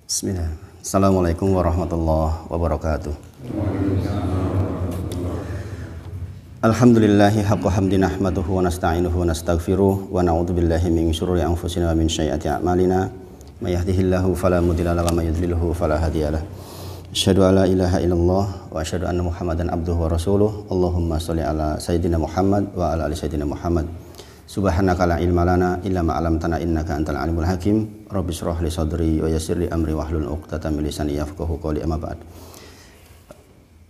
Bismillah. Assalamualaikum warahmatullahi wabarakatuh. Alhamdulillahi haqqa hamdi nahmaduhu wa nasta'inuhu wa nastaghfiruh wa na'udzu billahi min syururi anfusina wa min sayyiati a'malina. May yahdihillahu fala mudilla lahu wa may yudlilhu fala hadiyalah. Asyhadu an la ilaha illallah wa asyhadu anna Muhammadan abduhu wa rasuluh. Allahumma shalli ala sayyidina Muhammad wa ala ali sayyidina Muhammad. Subhanaka la ilma lana illa ma 'allamtana innaka antal alimul hakim. Rabbi shrah li sadri wa yassir li amri wahlul 'uqdatam min lisani yafqahu qawli, amma ba'd.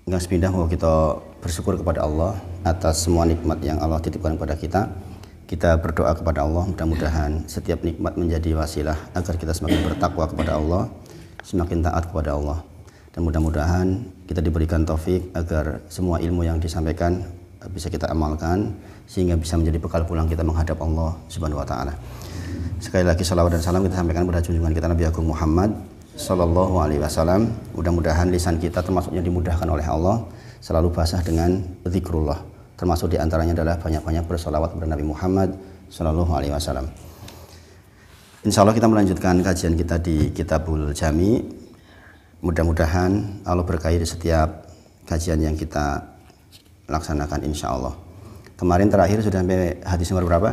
Enggak sepindah bahwa kita bersyukur kepada Allah atas semua nikmat yang Allah titipkan kepada kita. Kita berdoa kepada Allah mudah-mudahan setiap nikmat menjadi wasilah agar kita semakin bertakwa kepada Allah, semakin taat kepada Allah. Dan mudah-mudahan kita diberikan taufik agar semua ilmu yang disampaikan bisa kita amalkan sehingga bisa menjadi bekal pulang kita menghadap Allah Subhanahu wa taala. Sekali lagi salawat dan salam kita sampaikan kepada junjungan kita Nabi Agung Muhammad sallallahu alaihi wasallam. Mudah-mudahan lisan kita termasuk yang dimudahkan oleh Allah selalu basah dengan zikrullah. Termasuk diantaranya adalah banyak-banyak bersolawat kepada Nabi Muhammad sallallahu alaihi wasallam. Insyaallah kita melanjutkan kajian kita di Kitabul Jami. Mudah-mudahan Allah berkahi di setiap kajian yang kita laksanakan insyaallah. Kemarin terakhir sudah sampai hadis nomor berapa?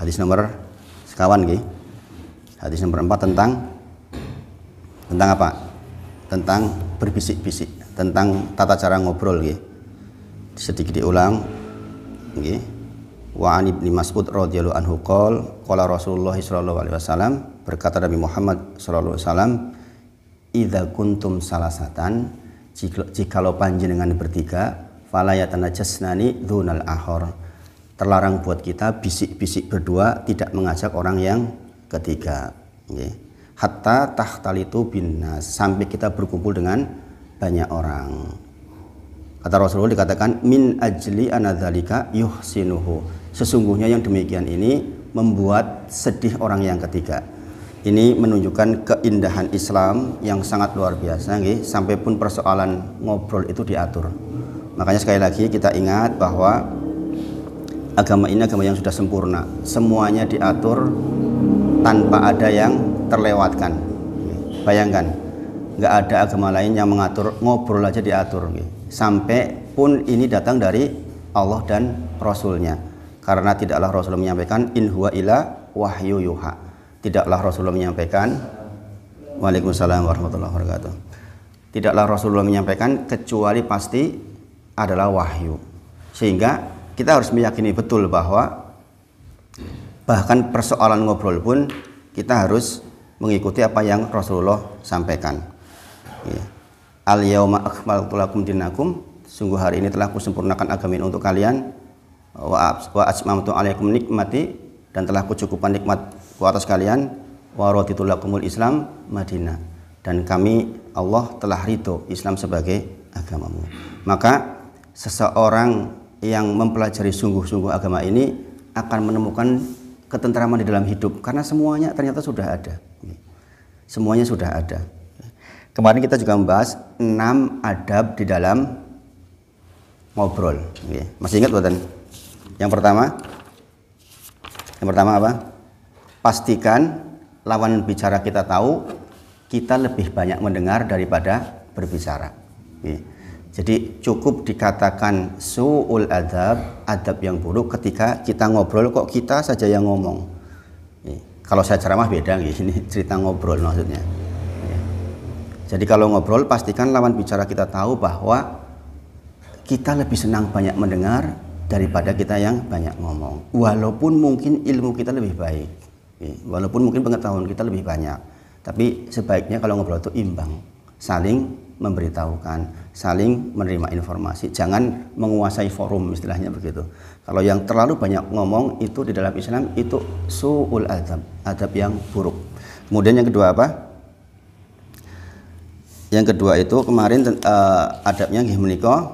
Hadis nomor sekawan nggih. Hadis nomor 4 tentang apa? Tentang berbisik-bisik, tentang tata cara ngobrol nggih. Sedikit diulang nggih. Wa an Ibnu Mas'ud radhiyallahu anhu qala Rasulullah sallallahu alaihi wasallam, berkata Nabi Muhammad sallallahu alaihi wasallam, idza kuntum salasatan, jikalau panjenengan bertiga, fala yatanajasnani dzunal ahor, terlarang buat kita bisik-bisik berdua, tidak mengajak orang yang ketiga. Okay. Hatta tahtalitu binnas, sampai kita berkumpul dengan banyak orang. Kata Rasulullah, dikatakan min ajli anadzalika yuhsinuhu, sesungguhnya yang demikian ini membuat sedih orang yang ketiga. Ini menunjukkan keindahan Islam yang sangat luar biasa, okay? Sampai pun persoalan ngobrol itu diatur. Makanya sekali lagi kita ingat bahwa agama ini agama yang sudah sempurna, semuanya diatur tanpa ada yang terlewatkan. Bayangkan, nggak ada agama lain yang mengatur ngobrol aja diatur, sampai pun ini datang dari Allah dan Rasulnya. Karena tidaklah Rasulullah menyampaikan in huwa illa wahyu yuha, tidaklah Rasulullah menyampaikan, waalaikumsalam warahmatullahi wabarakatuh, tidaklah Rasulullah menyampaikan kecuali pasti adalah wahyu. Sehingga kita harus meyakini betul bahwa bahkan persoalan ngobrol pun kita harus mengikuti apa yang Rasulullah sampaikan. Al yauma akmaltu lakum dinakum, sungguh hari ini telah kusempurnakan agama ini untuk kalian. Wa atmamtu alaikum nikmati, dan telah kucukupkan nikmatku atas kalian. Wa raditu lakumul Islam madinah, dan kami Allah telah ridho Islam sebagai agamamu. Maka seseorang yang mempelajari sungguh-sungguh agama ini akan menemukan ketentraman di dalam hidup, karena semuanya ternyata sudah ada. Semuanya sudah ada. Kemarin kita juga membahas 6 adab di dalam ngobrol. Masih ingat buatan? Yang pertama apa? Pastikan lawan bicara kita tahu, kita lebih banyak mendengar daripada berbicara. Jadi cukup dikatakan su'ul adab, adab yang buruk, ketika kita ngobrol kok kita saja yang ngomong. Kalau saya ceramah beda, ini cerita ngobrol maksudnya. Jadi kalau ngobrol pastikan lawan bicara kita tahu bahwa kita lebih senang banyak mendengar daripada kita yang banyak ngomong. Walaupun mungkin ilmu kita lebih baik, walaupun mungkin pengetahuan kita lebih banyak, tapi sebaiknya kalau ngobrol itu imbang, saling memberitahukan, saling menerima informasi, jangan menguasai forum, istilahnya begitu. Kalau yang terlalu banyak ngomong itu di dalam Islam itu su'ul adab, adab yang buruk. Kemudian yang kedua apa? Yang kedua itu kemarin adabnya nggih menika,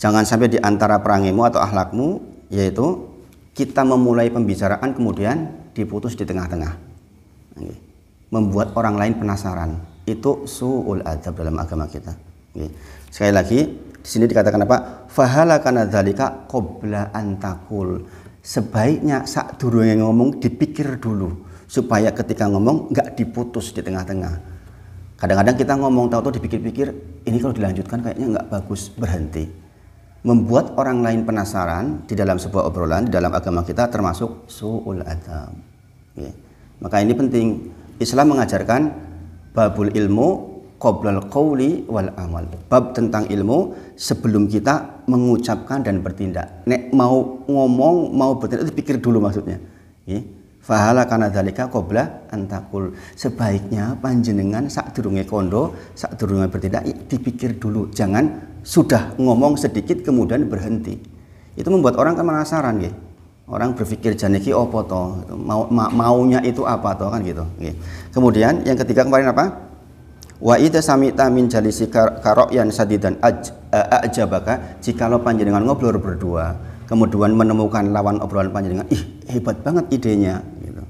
jangan sampai di antara perangimu atau akhlakmu, yaitu kita memulai pembicaraan kemudian diputus di tengah-tengah, membuat orang lain penasaran. Itu su'ul adab dalam agama kita. Sekali lagi di sini dikatakan apa? Fahalakana dzalika qabla an taqul, sebaiknya sak durunge ngomong dipikir dulu. supaya ketika ngomong nggak diputus di tengah-tengah. Kadang-kadang kita ngomong tahu-tahu dipikir-pikir, ini kalau dilanjutkan kayaknya nggak bagus, berhenti. Membuat orang lain penasaran di dalam sebuah obrolan, di dalam agama kita termasuk su'ul adab. Ya. Maka ini penting. Islam mengajarkan babul ilmu qoblal qawli wal amal. Bab tentang ilmu sebelum kita mengucapkan dan bertindak. Nek mau ngomong, mau bertindak itu pikir dulu maksudnya. Fahala kana dzalika qabla antakul. Sebaiknya panjenengan sakdurunge kondo, sakdurunge bertindak dipikir dulu. Jangan sudah ngomong sedikit kemudian berhenti. Itu membuat orang kan penasaran nggih. Orang berpikir janiki opo to, maunya itu apa to kan gitu. Kemudian yang ketiga kemarin apa? Wa idza sami'ta min jalisi kara'yan sadidan ajabaka, jikalau panjenengan ngobrol berdua kemudian menemukan lawan obrolan panjenengan, hebat banget idenya gitu.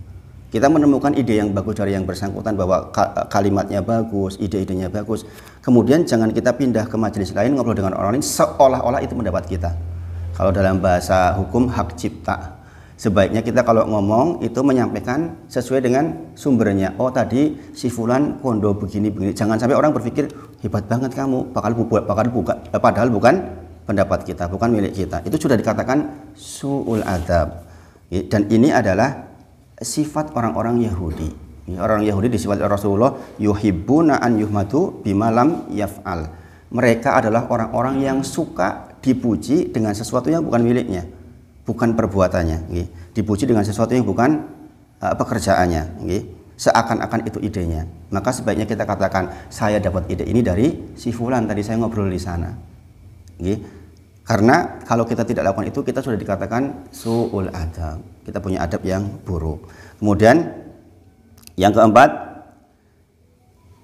Kita menemukan ide yang bagus dari yang bersangkutan bahwa kalimatnya bagus, ide-idenya bagus. Kemudian jangan kita pindah ke majelis lain ngobrol dengan orang lain seolah-olah itu pendapat kita. Kalau dalam bahasa hukum hak cipta, sebaiknya kita kalau ngomong itu menyampaikan sesuai dengan sumbernya. Oh tadi si fulan kondo begini-begini. Jangan sampai orang berpikir hebat banget kamu, padahal bukan pendapat kita, bukan milik kita. Itu sudah dikatakan su'ul adab. Dan ini adalah sifat orang-orang Yahudi. Orang Yahudi disifati Rasulullah yuhibbuna an yuhmadu bima lam yaf'al. Mereka adalah orang-orang yang suka dipuji dengan sesuatu yang bukan miliknya, bukan perbuatannya, dipuji dengan sesuatu yang bukan pekerjaannya, seakan-akan itu idenya. Maka sebaiknya kita katakan, saya dapat ide ini dari si fulan, tadi saya ngobrol di sana. Karena kalau kita tidak lakukan itu, kita sudah dikatakan su'ul adab, kita punya adab yang buruk. Kemudian yang keempat,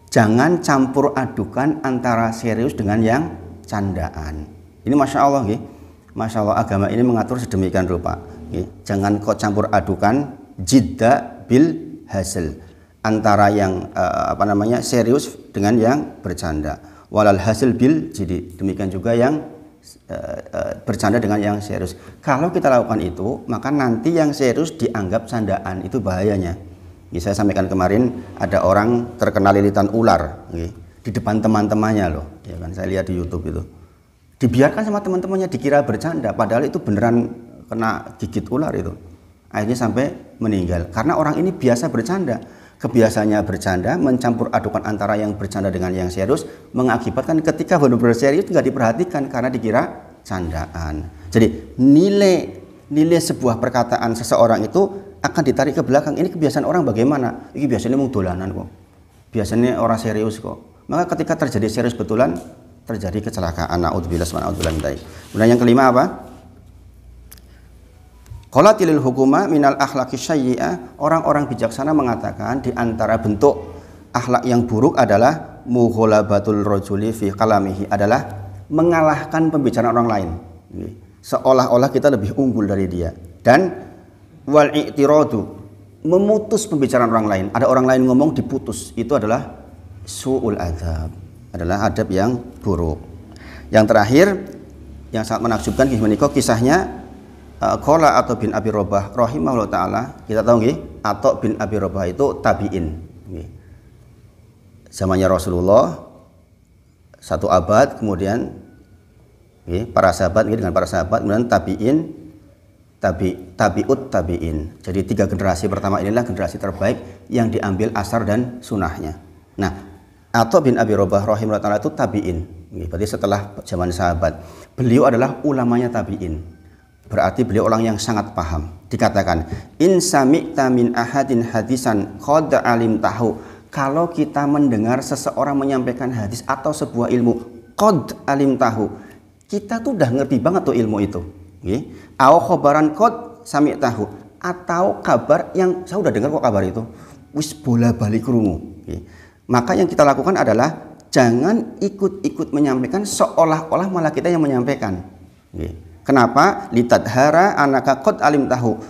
jangan campur adukan antara serius dengan yang candaan. Ini Masya Allah, Masya Allah agama ini mengatur sedemikian rupa. Jangan kau campur adukan jidda bil hasil, antara yang serius dengan yang bercanda. Walal hasil bil jidi, demikian juga yang bercanda dengan yang serius. Kalau kita lakukan itu, maka nanti yang serius dianggap candaan, itu bahayanya. Saya sampaikan kemarin ada orang terkena lilitan ular di depan teman-temannya loh, ya kan, saya lihat di YouTube itu. Dibiarkan sama teman-temannya, dikira bercanda, padahal itu beneran kena gigit ular itu. Akhirnya sampai meninggal. Karena orang ini biasa bercanda. Kebiasaannya bercanda, mencampur adukan antara yang bercanda dengan yang serius, mengakibatkan ketika benar-benar serius nggak diperhatikan karena dikira candaan. Jadi nilai sebuah perkataan seseorang itu akan ditarik ke belakang. Ini kebiasaan orang bagaimana? Ini biasanya mau dolanan kok. Biasanya orang serius kok. Maka ketika terjadi serius betulan, terjadi kecelakaan. Na'udzubillah min dzalik. Kemudian yang kelima apa? Qalatilil hukuma minal akhlaqi sayyi'ah. Orang-orang bijaksana mengatakan di antara bentuk akhlak yang buruk adalah mughalabatul rajuli fi kalamihi, adalah mengalahkan pembicaraan orang lain. Seolah-olah kita lebih unggul dari dia. Dan wal i'tiradu, memutus pembicaraan orang lain. Ada orang lain ngomong diputus, itu adalah su'ul adab, adalah adab yang buruk. Yang terakhir yang sangat menakjubkan kisahnya Qala Atha bin Abi Rabah rahimahullah taala. Kita tahu nggih, Atha bin Abi Rabah itu tabi'in. Zamannya Rasulullah 1 abad, kemudian para sahabat dengan para sahabat, kemudian tabi'in, tabi'ut tabi'in. Jadi 3 generasi pertama inilah generasi terbaik yang diambil asar dan sunahnya. Nah, Atha bin Abi Rabah rahimahullah taala itu tabi'in. Berarti setelah zaman sahabat. Beliau adalah ulamanya tabi'in. Berarti beliau orang yang sangat paham. Dikatakan, in sami'ta min ahadin hadisan qad alim tahu. Kalau kita mendengar seseorang menyampaikan hadis atau sebuah ilmu, qad alim tahu, kita tuh udah ngerti banget tuh ilmu itu. Au khobaran qad sami'tahu, atau kabar yang saya udah dengar kok kabar itu, wis bola balik krungu. Maka yang kita lakukan adalah jangan ikut-ikut menyampaikan seolah-olah malah kita yang menyampaikan. Kenapa? Litadhara anaka qad alim tahu.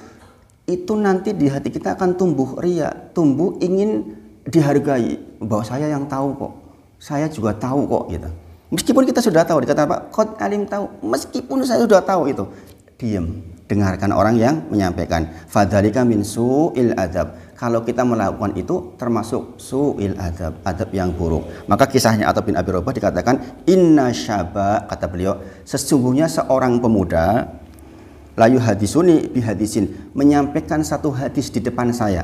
Itu nanti di hati kita akan tumbuh riya, tumbuh ingin dihargai, bahwa saya yang tahu kok, saya juga tahu kok gitu. Meskipun kita sudah tahu, dikata apa? Qad alim tahu. Meskipun saya sudah tahu itu, diam, dengarkan orang yang menyampaikan. Fadzalika min su'il adab. kalau kita melakukan itu termasuk su'il adab, adab yang buruk. Maka kisahnya Attab bin Abi Rabah dikatakan, inna syaba, kata beliau, sesungguhnya seorang pemuda layu hadisuni bihadisin, menyampaikan satu hadis di depan saya.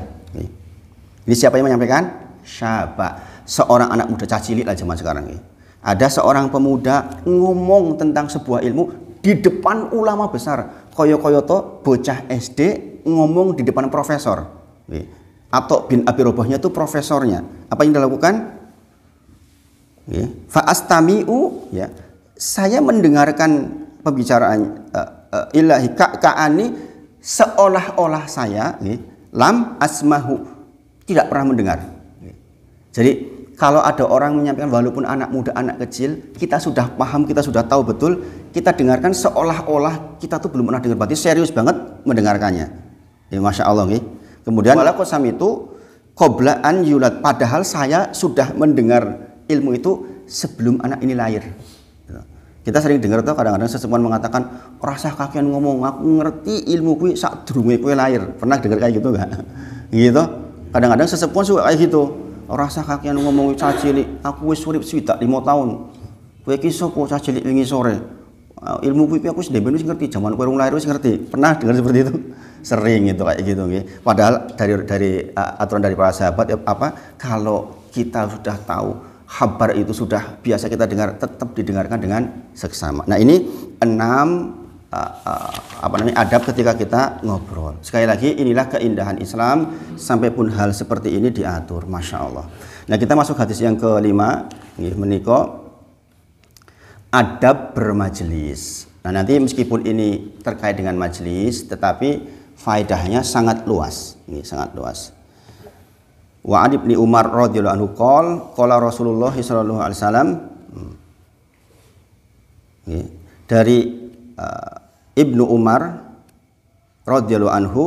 Ini siapa yang menyampaikan? Syaba, seorang anak muda, cacilik lah zaman sekarang. Ada seorang pemuda ngomong tentang sebuah ilmu di depan ulama besar. Koyo-koyoto bocah SD ngomong di depan profesor. Attab bin Abi Rabahnya itu profesornya. Apa yang dilakukan? Fa'astami'u, ya, saya mendengarkan pembicaraan ilahi ka'ani, seolah-olah saya lam asmahu, tidak pernah mendengar. Jadi kalau ada orang menyampaikan, walaupun anak muda, anak kecil, kita sudah paham, kita sudah tahu betul, kita dengarkan seolah-olah kita tuh belum pernah dengar, berarti serius banget mendengarkannya. Ya, Masya Allah. Kemudian walakosam itu qoblaan yulad, padahal saya sudah mendengar ilmu itu sebelum anak ini lahir. Kita sering dengar tuh kadang-kadang sesepuan mengatakan, rasa kakian ngomong, aku ngerti ilmu kui sak durunge kowe lahir. Pernah dengar kayak gitu enggak? Gitu. Kadang-kadang sesepuan suka kayak gitu. Rasa kakian ngomong cacilik, aku wis urip swidak 5 tahun. Kowe iki sapa cacilik wingi sore? Ilmu kuwi aku sudah wis ngerti, zaman kowe urung lahir wis ngerti. Pernah dengar seperti itu? Sering itu kayak gitu nggih. Padahal dari aturan dari para sahabat kalau kita sudah tahu khabar itu sudah biasa kita dengar, tetap didengarkan dengan seksama. Nah, ini 6 adab ketika kita ngobrol. Sekali lagi, inilah keindahan Islam, sampai pun hal seperti ini diatur, Masya Allah. Nah, kita masuk hadis yang kelima, menika adab bermajelis. Nah, nanti meskipun ini terkait dengan majelis, tetapi faedahnya sangat luas, sangat luas. Wa Ibnu Umar radhiyallahu anhu qala Rasulullah sallallahu alaihi wasallam, dari Ibnu Umar radhiyallahu anhu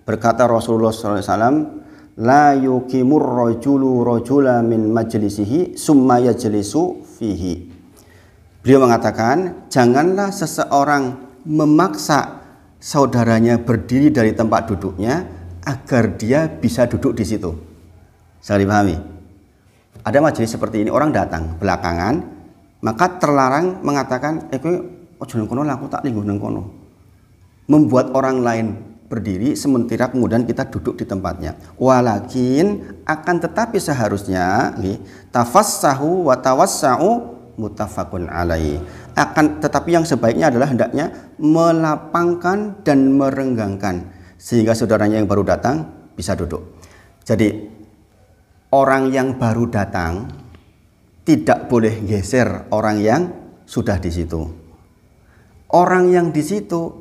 berkata, Rasulullah sallallahu alaihi wasallam, la yuqimur rajulu rajula min majlisihi summa yajlisu fihi. Beliau mengatakan, janganlah seseorang memaksa saudaranya berdiri dari tempat duduknya agar dia bisa duduk di situ. Saya dipahami. Ada majelis seperti ini, orang datang belakangan, maka terlarang mengatakan, kowe ojo nang kono, aku tak lingguh nang kono. Membuat orang lain berdiri sementara kemudian kita duduk di tempatnya. Walakin akan tetapi seharusnya tafassahu wa tawassau muttafaqun alaihi. Akan tetapi yang sebaiknya adalah hendaknya melapangkan dan merenggangkan sehingga saudaranya yang baru datang bisa duduk. Jadi orang yang baru datang tidak boleh geser orang yang sudah di situ. Orang yang di situ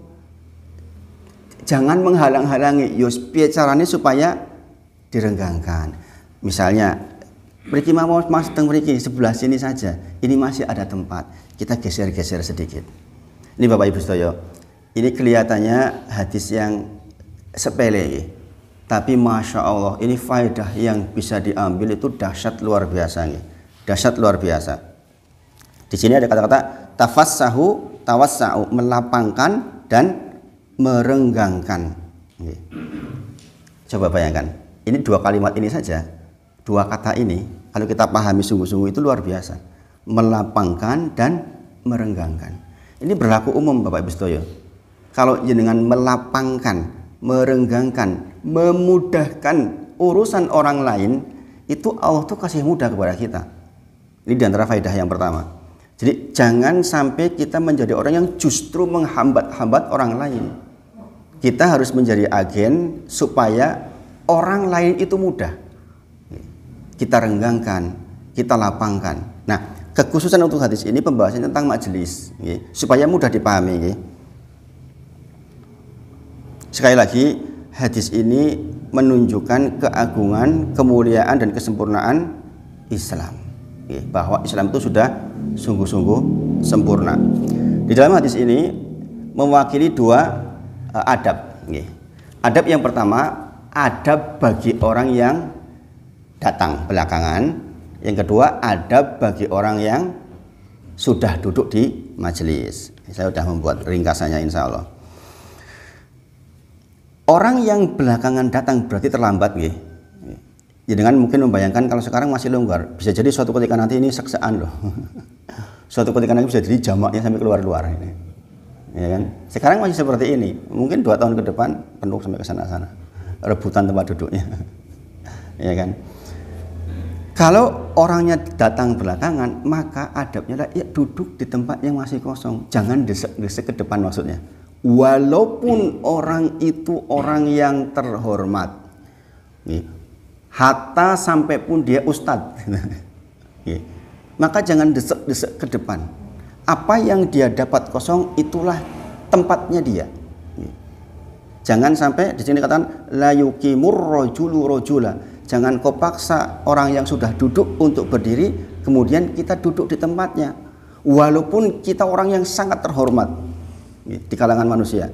jangan menghalang-halangi. Yus piye carane supaya direnggangkan. Misalnya, mriki mau Mas teng mriki sebelah sini saja. Ini masih ada tempat. Kita geser-geser sedikit. Ini Bapak Ibu sedaya. Ini kelihatannya hadis yang sepele. Tapi Masya Allah, ini faedah yang bisa diambil itu dahsyat luar biasa. Dahsyat luar biasa. Di sini ada kata-kata tafassahu tawassau, melapangkan dan merenggangkan. Coba bayangkan, ini 2 kalimat ini saja, 2 kata ini, kalau kita pahami sungguh-sungguh itu luar biasa. Melapangkan dan merenggangkan. Ini berlaku umum Bapak Ibu sedaya. Kalau jenengan melapangkan, merenggangkan, memudahkan urusan orang lain, itu Allah tuh kasih mudah kepada kita. Ini diantara faedah yang pertama. Jadi jangan sampai kita menjadi orang yang justru menghambat-hambat orang lain. Kita harus menjadi agen supaya orang lain itu mudah. Kita renggangkan, kita lapangkan. Nah, kekhususan untuk hadis ini pembahasannya tentang majelis, supaya mudah dipahami. Sekali lagi, hadis ini menunjukkan keagungan, kemuliaan dan kesempurnaan Islam. Bahwa Islam itu sudah sungguh-sungguh sempurna. Di dalam hadis ini mewakili 2 adab. Adab yang pertama, adab bagi orang yang datang belakangan. Yang kedua, adab bagi orang yang sudah duduk di majelis. Saya sudah membuat ringkasannya insya Allah. Orang yang belakangan datang berarti terlambat. Dengan mungkin membayangkan kalau sekarang masih longgar, bisa jadi suatu ketika nanti ini seksaan loh. Suatu ketika nanti bisa jadi jamaknya sampai keluar-luar ini. Ya kan? Sekarang masih seperti ini, mungkin 2 tahun ke depan penuh sampai ke sana-sana. Rebutan tempat duduknya. Ya kan? Kalau orangnya datang belakangan, maka adabnya adalah ya duduk di tempat yang masih kosong. Jangan desek-desek ke depan maksudnya. Walaupun orang itu orang yang terhormat. Hatta sampai pun dia ustadz. Maka jangan desek-desek ke depan. Apa yang dia dapat kosong itulah tempatnya dia. Jangan sampai di sini dikatakan la yuqimur rajulu rajula. Jangan kau paksa orang yang sudah duduk untuk berdiri, kemudian kita duduk di tempatnya. Walaupun kita orang yang sangat terhormat di kalangan manusia.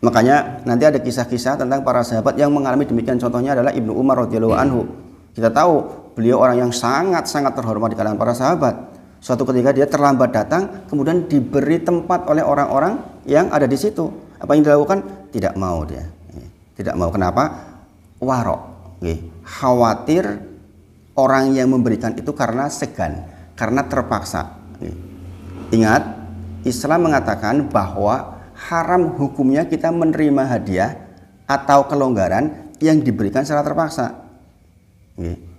Makanya nanti ada kisah-kisah tentang para sahabat yang mengalami demikian. Contohnya adalah Ibnu Umar radhiyallahu anhu. Kita tahu beliau orang yang sangat-sangat terhormat di kalangan para sahabat. Suatu ketika dia terlambat datang, kemudian diberi tempat oleh orang-orang yang ada di situ. Apa yang dilakukan? Tidak mau dia. Tidak mau. Kenapa? Warok, khawatir orang yang memberikan itu karena segan, karena terpaksa. Ingat, Islam mengatakan bahwa haram hukumnya kita menerima hadiah atau kelonggaran yang diberikan secara terpaksa.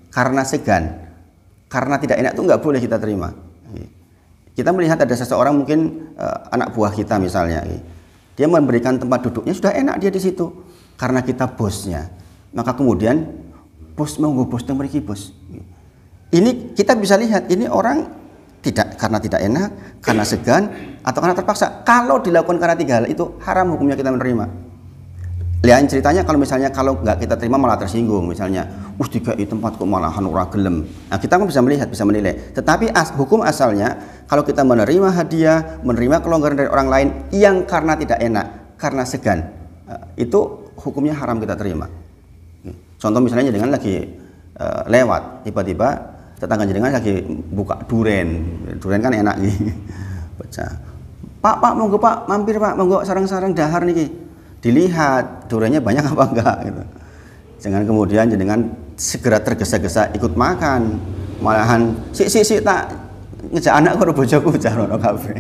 Karena segan, karena tidak enak itu nggak boleh kita terima. Kita melihat ada seseorang mungkin anak buah kita misalnya, dia memberikan tempat duduknya sudah enak dia di situ, karena kita bosnya. Maka kemudian bos mau bos dan pergi bos. Ini kita bisa lihat ini orang tidak karena tidak enak, karena segan atau karena terpaksa. Kalau dilakukan karena 3 hal itu haram hukumnya kita menerima. Lihat ceritanya kalau misalnya kalau nggak kita terima malah tersinggung misalnya, tiga tempat kok malahan ora gelem. Nah, kita kan bisa melihat, bisa menilai. Tetapi hukum asalnya kalau kita menerima hadiah, menerima kelonggaran dari orang lain yang karena tidak enak, karena segan, itu hukumnya haram kita terima. Contoh misalnya jenengan lagi lewat, tiba-tiba tetangga jenengan lagi buka duren kan enak nih, pecah. Pak monggo Pak, mampir Pak, monggo sarang-sarang dahar niki. Dilihat durennya banyak apa enggak gitu. Jangan kemudian jenengan segera tergesa-gesa ikut makan, malahan si tak ngejak anak karo bojoku jarono kabeh.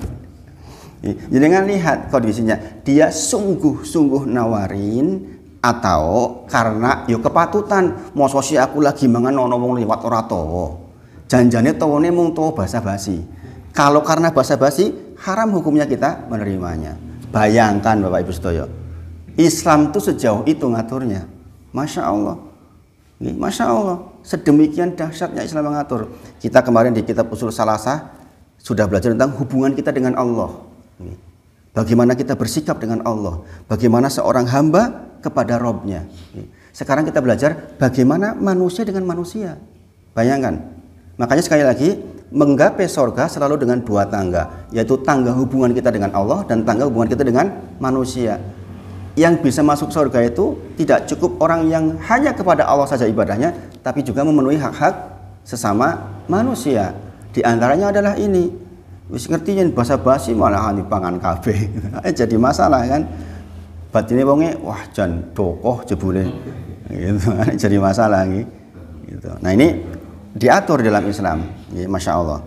Jenengan lihat kondisinya, dia sungguh-sungguh nawarin atau karena yo kepatutan mosok si aku lagi mangan ono wong liwat ora tawa. Janjane tawane mung tawa basa-basi. Kalau karena basa-basi haram hukumnya kita menerimanya. Bayangkan Bapak Ibu sedaya. Islam itu sejauh itu ngaturnya. Masya Allah. Masya Allah. Sedemikian dahsyatnya Islam mengatur. Kita kemarin di kitab Usul Salasah sudah belajar tentang hubungan kita dengan Allah. Bagaimana kita bersikap dengan Allah. Bagaimana seorang hamba kepada Robnya. Sekarang kita belajar bagaimana manusia dengan manusia. Bayangkan. Makanya sekali lagi, menggapai sorga selalu dengan 2 tangga. Yaitu tangga hubungan kita dengan Allah dan tangga hubungan kita dengan manusia. Yang bisa masuk sorga itu tidak cukup orang yang hanya kepada Allah saja ibadahnya, tapi juga memenuhi hak-hak sesama manusia. Di antaranya adalah ini. Wis ngerti yen basa-basi malahan dipangan kabeh. Jadi masalah kan. Batine wonge wah jan dokoh jebule. Gitu. Jadi masalah gitu. Nah, ini diatur dalam Islam. Ya, Masya Allah.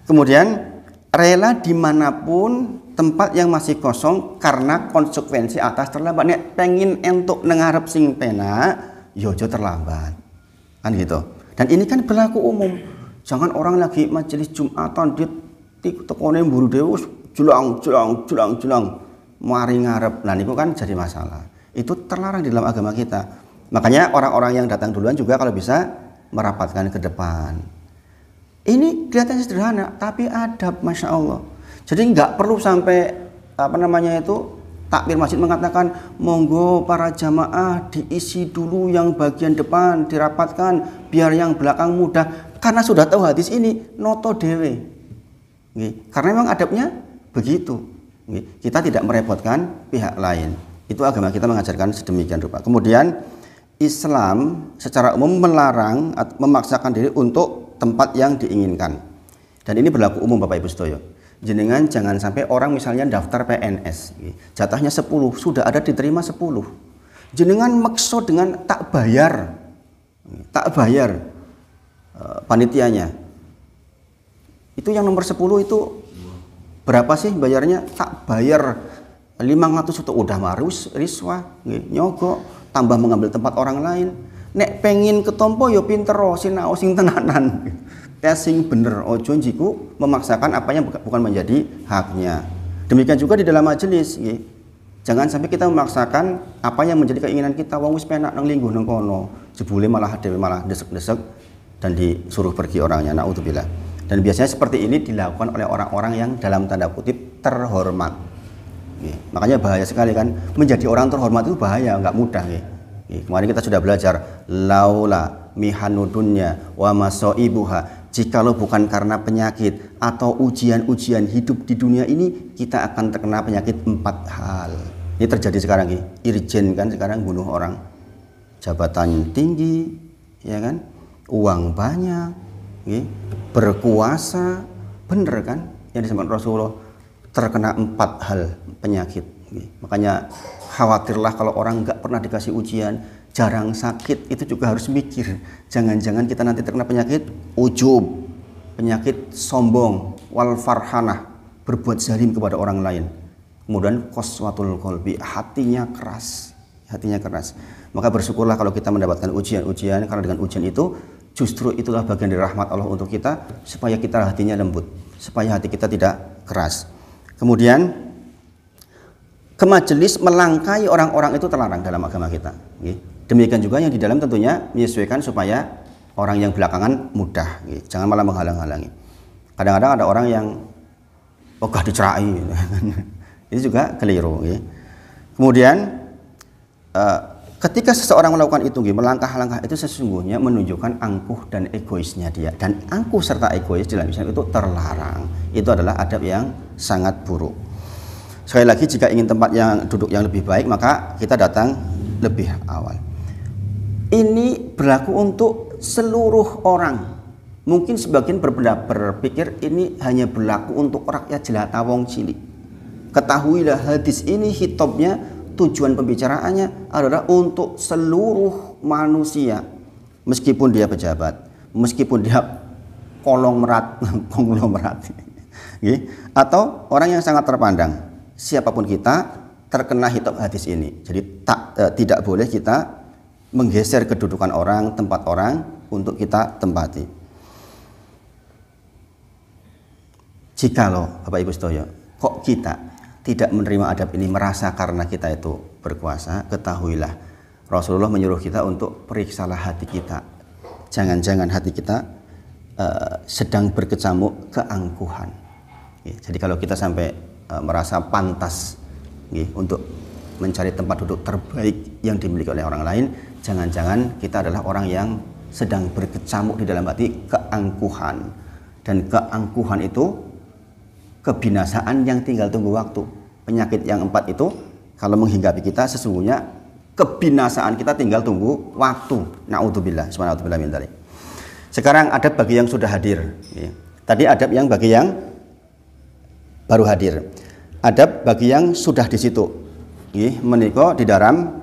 Kemudian rela dimanapun tempat yang masih kosong karena konsekuensi atas terlambat. Nek pengen entuk nengarep sing pena, yo aja terlambat. Kan gitu. Dan ini kan berlaku umum. Jangan orang lagi majelis Jumatan dia tekone mburu dhewe julang mari ngarep. Nah niku kan jadi masalah. Itu terlarang di dalam agama kita. Makanya orang-orang yang datang duluan juga kalau bisa merapatkan ke depan. Ini kelihatannya sederhana, tapi adab, Masya Allah. Jadi nggak perlu sampai takbir masjid mengatakan monggo para jamaah diisi dulu yang bagian depan dirapatkan biar yang belakang mudah. Karena sudah tahu hadis ini noto dewe. Karena memang adabnya begitu. Kita tidak merepotkan pihak lain. Itu agama kita mengajarkan sedemikian rupa. Kemudian Islam secara umum melarang atau memaksakan diri untuk tempat yang diinginkan. Dan ini berlaku umum Bapak Ibu sedaya. Jenengan jangan sampai orang misalnya daftar PNS, jatahnya 10, sudah ada diterima 10. Jenengan makso dengan tak bayar, tak bayar panitianya. Itu yang nomor 10 itu berapa sih bayarnya? Tak bayar 500 juta, udah marus riswah, nyogok, tambah mengambil tempat orang lain. Nek pengin ketompo yo pinter sinau sing tenanan. Sing bener, ojo jiku memaksakan apa yang bukan menjadi haknya. Demikian juga di dalam majelis, jangan sampai kita memaksakan apa yang menjadi keinginan kita. Wong wis penak nang lingguh nang kono, jebule malah dhewe malah desek-desek dan disuruh pergi orangnya. Naudzubillah. Dan biasanya seperti ini dilakukan oleh orang-orang yang dalam tanda kutip terhormat. Makanya bahaya sekali kan, menjadi orang terhormat itu bahaya, nggak mudah. Kemarin kita sudah belajar laula mihanudunya wa masoibuha. Jikalau bukan karena penyakit atau ujian-ujian hidup di dunia ini, kita akan terkena penyakit 4 hal. Ini terjadi sekarang, Irjen kan sekarang bunuh orang, jabatan tinggi, ya kan, uang banyak, berkuasa, bener kan? Yang disebut Rasulullah terkena 4 hal penyakit. Makanya khawatirlah kalau orang nggak pernah dikasih ujian, jarang sakit, itu juga harus mikir. Jangan-jangan kita nanti terkena penyakit ujub, penyakit sombong, wal farhanah, berbuat zalim kepada orang lain. Kemudian qaswatul qalbi, hatinya keras. Maka bersyukurlah kalau kita mendapatkan ujian-ujian, karena dengan ujian itu justru itulah bagian dari rahmat Allah untuk kita, supaya kita hatinya lembut, supaya hati kita tidak keras. Kemudian ke majelis melangkai orang-orang itu terlarang dalam agama kita. Demikian juga yang di dalam tentunya menyesuaikan supaya orang yang belakangan mudah, jangan malah menghalang-halangi. Kadang-kadang ada orang yang ogah dicerai, itu juga keliru. Kemudian ketika seseorang melakukan itu, melangkah-langkah itu sesungguhnya menunjukkan angkuh dan egoisnya dia. Dan angkuh serta egois dalam Islam itu terlarang. Itu adalah adab yang sangat buruk. Sekali lagi, jika ingin tempat yang duduk yang lebih baik, maka kita datang lebih awal. Ini berlaku untuk seluruh orang. Mungkin sebagian berpikir ini hanya berlaku untuk rakyat jelata wong cilik. Ketahuilah hadis ini hitobnya, tujuan pembicaraannya adalah untuk seluruh manusia. Meskipun dia pejabat, meskipun dia konglomerat, atau orang yang sangat terpandang. Siapapun kita terkena hitob hadis ini. Jadi tidak boleh kita menggeser kedudukan orang, tempat orang untuk kita tempati. Jikalau Bapak Ibu sedaya, kok kita tidak menerima adab ini, merasa karena kita itu berkuasa, ketahuilah Rasulullah menyuruh kita untuk periksalah hati kita. Jangan-jangan hati kita sedang berkecamuk keangkuhan. Jadi kalau kita sampai merasa pantas untuk mencari tempat duduk terbaik yang dimiliki oleh orang lain, jangan-jangan kita adalah orang yang sedang berkecamuk di dalam hati keangkuhan. Dan keangkuhan itu kebinasaan yang tinggal tunggu waktu. Penyakit yang 4 itu kalau menghinggapi kita, sesungguhnya kebinasaan kita tinggal tunggu waktu. Na'udzubillah, subhanallah min dzalik. Sekarang adab bagi yang sudah hadir. Tadi adab yang bagi yang baru hadir. Adab bagi yang sudah di situ. Menika di dalam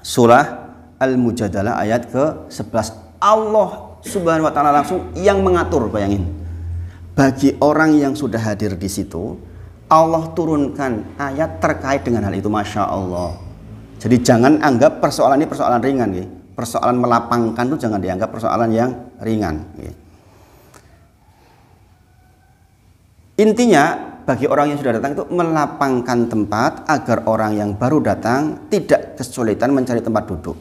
surah Al-Mujadalah ayat ke-11. Allah Subhanahu wa taala langsung yang mengatur, bayangin. Bagi orang yang sudah hadir di situ, Allah turunkan ayat terkait dengan hal itu, Masya Allah. Jadi jangan anggap persoalan ini persoalan ringan. Persoalan melapangkan itu jangan dianggap persoalan yang ringan. Intinya bagi orang yang sudah datang itu melapangkan tempat agar orang yang baru datang tidak kesulitan mencari tempat duduk,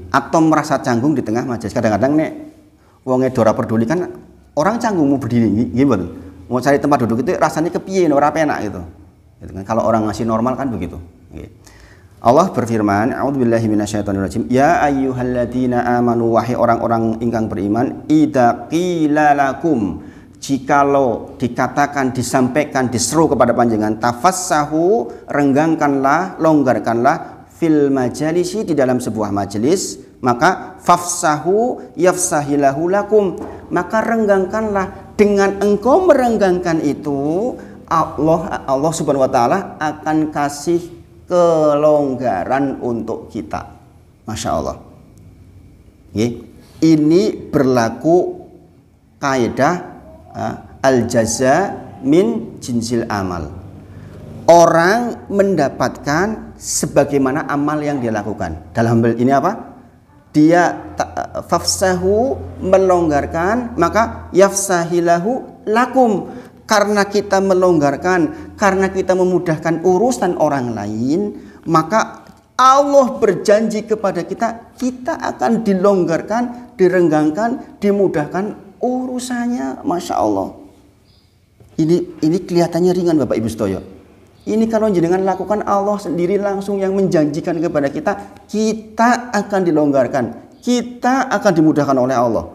atau merasa canggung di tengah majelis. Kadang-kadang nek wong ora peduli kan, orang canggung mau berdiri, gimana? Mau cari tempat duduk itu rasanya kepiye, ora penak gitu. Kalau orang ngasih normal kan begitu. Allah berfirman, a'udzubillahi minasyaitonirrajim, ya ayyuhalladzina amanu, wahai orang-orang ingkang beriman, idza qila lakum, jikalau dikatakan, disampaikan, diseru kepada panjenengan, tafassahu, renggangkanlah, longgarkanlah, fil majalisi, di dalam sebuah majelis, maka fafsahu yafsahillahu lakum, maka renggangkanlah. Dengan engkau merenggangkan itu, Allah Subhanahu wa taala akan kasih kelonggaran untuk kita. Masya Allah. Ini berlaku kaidah al-jaza min jinsil amal. Orang mendapatkan sebagaimana amal yang dia lakukan. Dalam hal ini apa? Dia fafsahu melonggarkan, maka yafsahilahu lakum. Karena kita melonggarkan, karena kita memudahkan urusan orang lain, maka Allah berjanji kepada kita, kita akan dilonggarkan, direnggangkan, dimudahkan urusannya. Masya Allah. Ini kelihatannya ringan Bapak Ibu Sedoyo. Ini kalau jenengan lakukan, Allah sendiri langsung yang menjanjikan kepada kita, kita akan dilonggarkan, kita akan dimudahkan oleh Allah.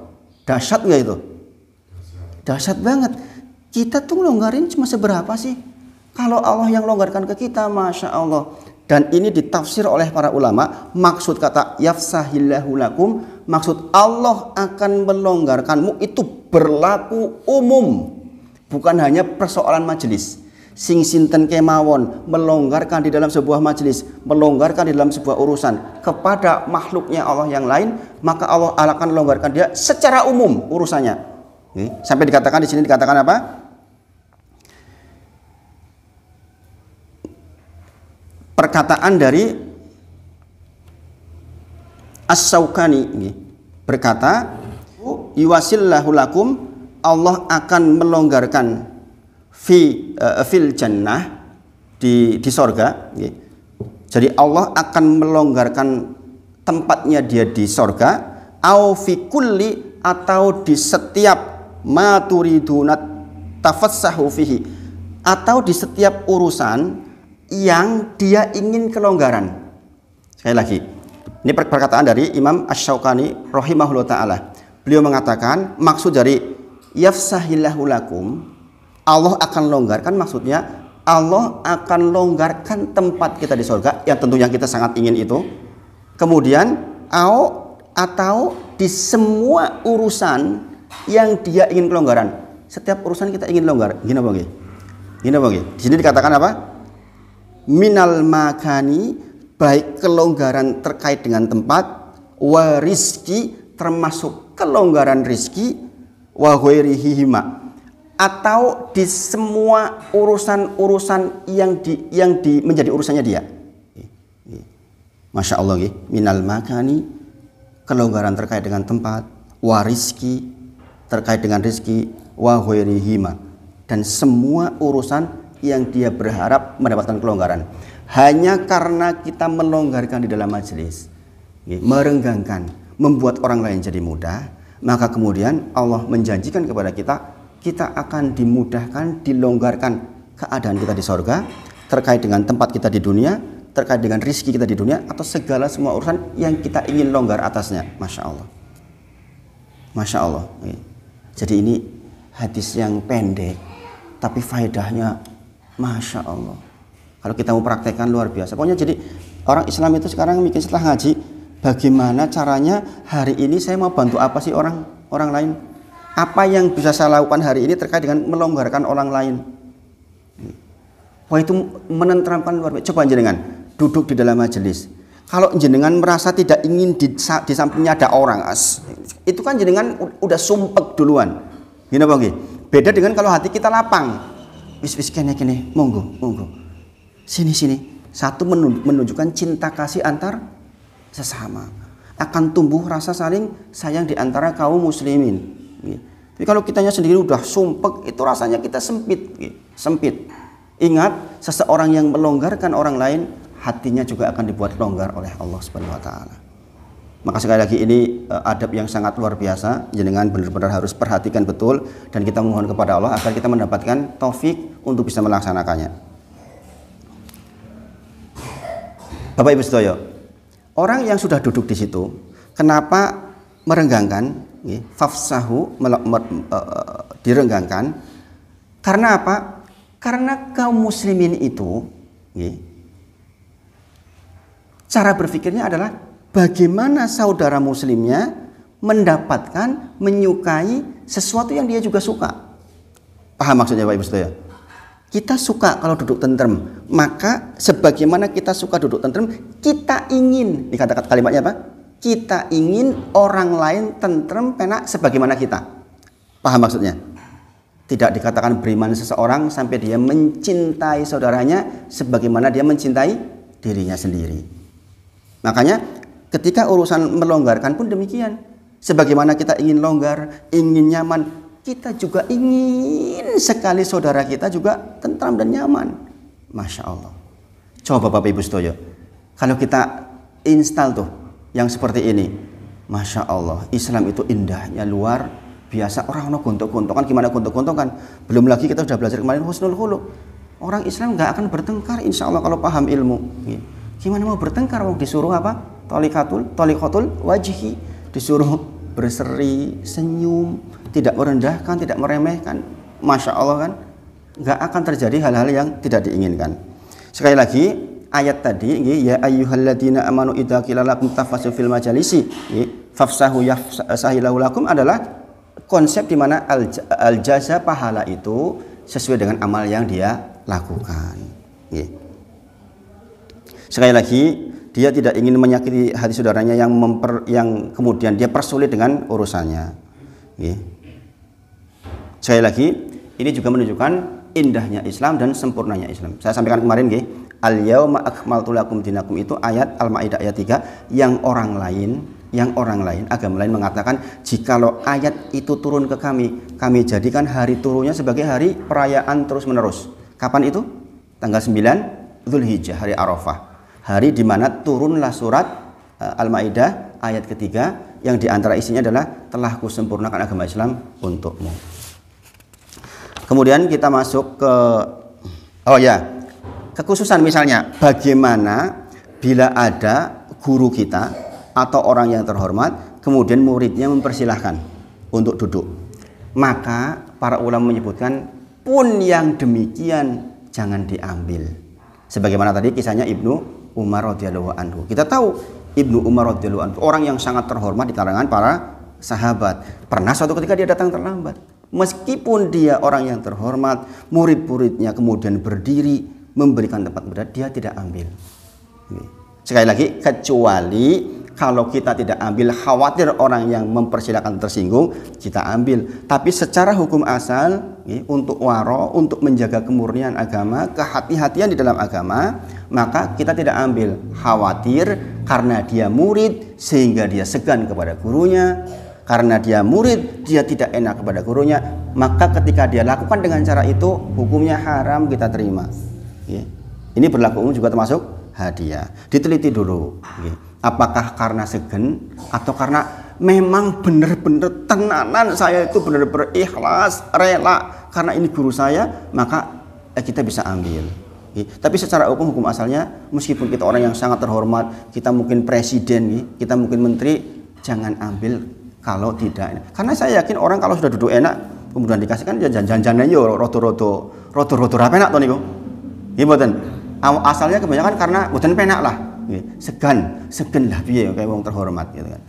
Dahsyat nggak itu? Dahsyat banget. Kita tuh longgarin cuma seberapa sih? Kalau Allah yang longgarkan ke kita, Masya Allah. Dan ini ditafsir oleh para ulama. Maksud kata yafsahillahu lakum, maksud Allah akan melonggarkanmu itu berlaku umum, bukan hanya persoalan majelis. Sing sinten kemawon melonggarkan di dalam sebuah majelis, melonggarkan di dalam sebuah urusan kepada makhluknya Allah yang lain, maka Allah akan melonggarkan dia secara umum urusannya. Sampai dikatakan di sini dikatakan apa? Perkataan dari As-Syaukani berkata, yuwasillahu lakum, Allah akan melonggarkan fil jannah, di sorga. Jadi Allah akan melonggarkan tempatnya dia di sorga, au fi kulli, atau di setiap ma turidunat tafassahu fihi, atau di setiap urusan yang dia ingin kelonggaran. Sekali lagi, ini perkataan dari Imam Asy-Syaukani rahimahullah ta'ala. Beliau mengatakan maksud dari yafsahillahu lakum, Allah akan longgarkan, maksudnya Allah akan longgarkan tempat kita di surga, yang tentunya kita sangat ingin itu. Kemudian atau di semua urusan yang dia ingin kelonggaran. Setiap urusan kita ingin longgar. Gini apa? Di sini dikatakan apa? Minal makani, baik kelonggaran terkait dengan tempat, wa rizki, termasuk kelonggaran rizki, wa ghairihima, atau di semua urusan-urusan yang menjadi urusannya dia. Masya Allah, minal makani, kelonggaran terkait dengan tempat, wa rizki, terkait dengan rizki, wa ghairihima, dan semua urusan yang dia berharap mendapatkan kelonggaran. Hanya karena kita melonggarkan di dalam majelis, merenggangkan, membuat orang lain jadi mudah, maka kemudian Allah menjanjikan kepada kita, kita akan dimudahkan, dilonggarkan keadaan kita di sorga, terkait dengan tempat kita di dunia, terkait dengan rizki kita di dunia, atau segala semua urusan yang kita ingin longgar atasnya. Masya Allah. Masya Allah. Jadi ini hadis yang pendek, tapi faedahnya Masya Allah. Kalau kita mau praktekkan luar biasa. Pokoknya jadi orang Islam itu sekarang mikir setelah ngaji, bagaimana caranya hari ini saya mau bantu apa sih orang lain? Apa yang bisa saya lakukan hari ini terkait dengan melonggarkan orang lain? Wah, itu menenteramkan luar biasa. Coba jenengan duduk di dalam majelis. Kalau jenengan merasa tidak ingin di sampingnya ada orang, itu kan jenengan udah sumpek duluan. Gini apa? Beda dengan kalau hati kita lapang. Wis kene monggo sini satu menunjukkan cinta kasih antar sesama, akan tumbuh rasa saling sayang di antara kaum muslimin. Tapi kalau kitanya sendiri udah sumpek, itu rasanya kita sempit. Ingat, seseorang yang melonggarkan orang lain, hatinya juga akan dibuat longgar oleh Allah Subhanahu wa taala. Maka sekali lagi ini adab yang sangat luar biasa, jenengan benar-benar harus perhatikan betul, dan kita mohon kepada Allah agar kita mendapatkan taufik untuk bisa melaksanakannya. Bapak Ibu Sedoyo, orang yang sudah duduk di situ, kenapa merenggangkan, fafsahu, direnggangkan? Karena apa? Karena kaum muslimin itu, cara berpikirnya adalah bagaimana saudara muslimnya mendapatkan, menyukai sesuatu yang dia juga suka. Paham maksudnya Bapak Ibu Sedoyo? Kita suka kalau duduk tentrem, maka sebagaimana kita suka duduk tentrem, kita ingin, dikatakan kalimatnya apa? kita ingin orang lain tentrem penak sebagaimana kita. Paham maksudnya? Tidak dikatakan beriman seseorang sampai dia mencintai saudaranya sebagaimana dia mencintai dirinya sendiri. Makanya ketika urusan melonggarkan pun demikian. Sebagaimana kita ingin longgar, ingin nyaman, kita juga ingin sekali saudara kita juga tentram dan nyaman. Masya Allah. Coba Bapak Ibu Sedoyo, kalau kita install tuh yang seperti ini, Masya Allah, Islam itu indahnya luar biasa. Orang gontok-gontokan, gimana gontok-gontokan? Belum lagi kita sudah belajar kemarin husnul khuluq. Orang Islam nggak akan bertengkar insya Allah kalau paham ilmu. Gimana mau bertengkar? Disuruh apa? Tolikotul wajhi, disuruh berseri, senyum, tidak merendahkan, tidak meremehkan. Masya Allah kan, nggak akan terjadi hal-hal yang tidak diinginkan. Sekali lagi ayat tadi, ya ayyuhalladzina amanu idza qila lakum tafassahu fil majalisi fafsahu yafsahilahu lakum adalah konsep di mana al jaza pahala itu sesuai dengan amal yang dia lakukan. Sekali lagi, dia tidak ingin menyakiti hati saudaranya yang kemudian dia persulit dengan urusannya. Sekali lagi, ini juga menunjukkan indahnya Islam dan sempurnanya Islam. Saya sampaikan kemarin, al-yauma akmaltu lakum dinakum, itu ayat Al-Maidah ayat 3 yang orang lain, agama lain mengatakan jikalau ayat itu turun ke kami jadikan hari turunnya sebagai hari perayaan terus-menerus. Kapan itu? Tanggal 9 Dzulhijjah, hari Arafah. Hari di mana turunlah surat Al-Maidah ayat ketiga yang diantara isinya adalah telah kusempurnakan agama Islam untukmu. Kemudian kita masuk ke kekhususan, misalnya bagaimana bila ada guru kita atau orang yang terhormat kemudian muridnya mempersilahkan untuk duduk. Maka para ulama menyebutkan pun yang demikian jangan diambil. Sebagaimana tadi kisahnya Ibnu Umar radhiyallahu anhu. Kita tahu Ibnu Umar radhiyallahu anhu orang yang sangat terhormat di kalangan para sahabat. Pernah suatu ketika dia datang terlambat. Meskipun dia orang yang terhormat, murid-muridnya kemudian berdiri memberikan tempat berdiri, dia tidak ambil. Sekali lagi, kecuali kalau kita tidak ambil, khawatir orang yang mempersilahkan tersinggung, kita ambil. Tapi secara hukum asal, untuk waro, untuk menjaga kemurnian agama, kehati-hatian di dalam agama, maka kita tidak ambil. Khawatir karena dia murid sehingga dia segan kepada gurunya. Karena dia murid, dia tidak enak kepada gurunya, maka ketika dia lakukan dengan cara itu, hukumnya haram kita terima. Ini berlaku umum juga termasuk hadiah. Diteliti dulu, apakah karena segen atau karena memang benar-benar tenanan saya itu benar-benar ikhlas, rela karena ini guru saya, maka kita bisa ambil. Tapi secara hukum asalnya, meskipun kita orang yang sangat terhormat, kita mungkin presiden, kita mungkin menteri, jangan ambil kalau tidak. Karena saya yakin orang kalau sudah duduk enak kemudian dikasihkan jangan-jangan yo roto-roto ra penak to niku. Nggih mboten. Asalnya kebanyakan karena mboten penak lah. Segan lah piye kayak wong terhormat gitu kan.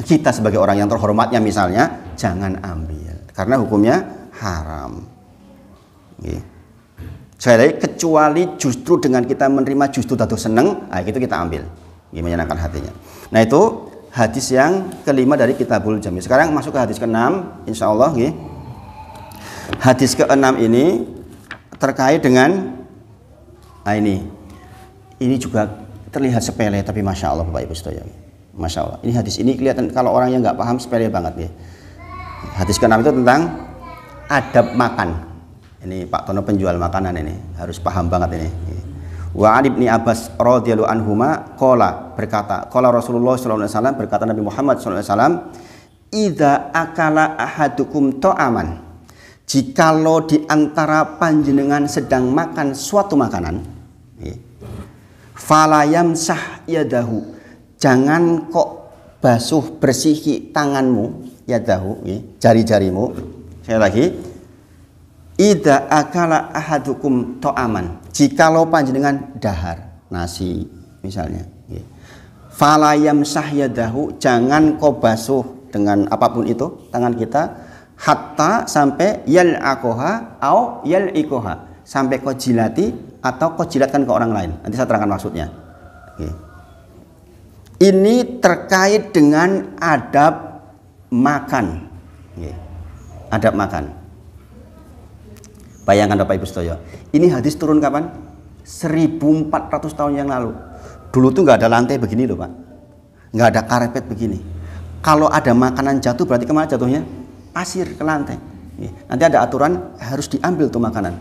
Kita sebagai orang yang terhormatnya misalnya jangan ambil karena hukumnya haram. Sekali kecuali justru dengan kita menerima justru dados seneng, itu kita ambil. Menyenangkan hatinya. Nah, itu hadis yang kelima dari Kitabul Jami. Sekarang masuk ke hadis ke-6 insyaallah. Hadis ke-6 ini terkait dengan ini juga terlihat sepele tapi Masya Allah Bapak Ibu Sedoyo. Masya Allah. Ini hadis ini kelihatan kalau orang yang nggak paham sepele banget. Hadis ke-6 itu tentang adab makan. Ini Pak Tono penjual makanan ini harus paham banget ini. Wa Ibni Abbas radhiyallahu anhuma berkata, qala Rasulullah sallallahu alaihi wasallam, berkata Nabi Muhammad sallallahu alaihi wasallam, idza akala ahadukum ta'aman, jikalau di antara panjenengan sedang makan suatu makanan, fala yamsah yadahu, jangan kok basuh bersihi tanganmu, yadahu, jari-jarimu. Sekali lagi, idza akala ahadukum ta'aman, jikalau panjenengan dahar nasi misalnya, fala yamsah yadahu, jangan kau basuh dengan apapun itu tangan kita, hatta sampai yal'aqoha au yal'ikoha, sampai kau jilati atau kau jilatkan ke orang lain. Nanti saya terangkan maksudnya. Ini terkait dengan adab makan. Adab makan. Bayangkan Bapak Ibu sedaya, ini hadis turun kapan? 1400 tahun yang lalu. Dulu tuh nggak ada lantai begini loh Pak, nggak ada karpet begini. Kalau ada makanan jatuh berarti kemana jatuhnya? Pasir ke lantai. Nanti ada aturan harus diambil tuh makanan.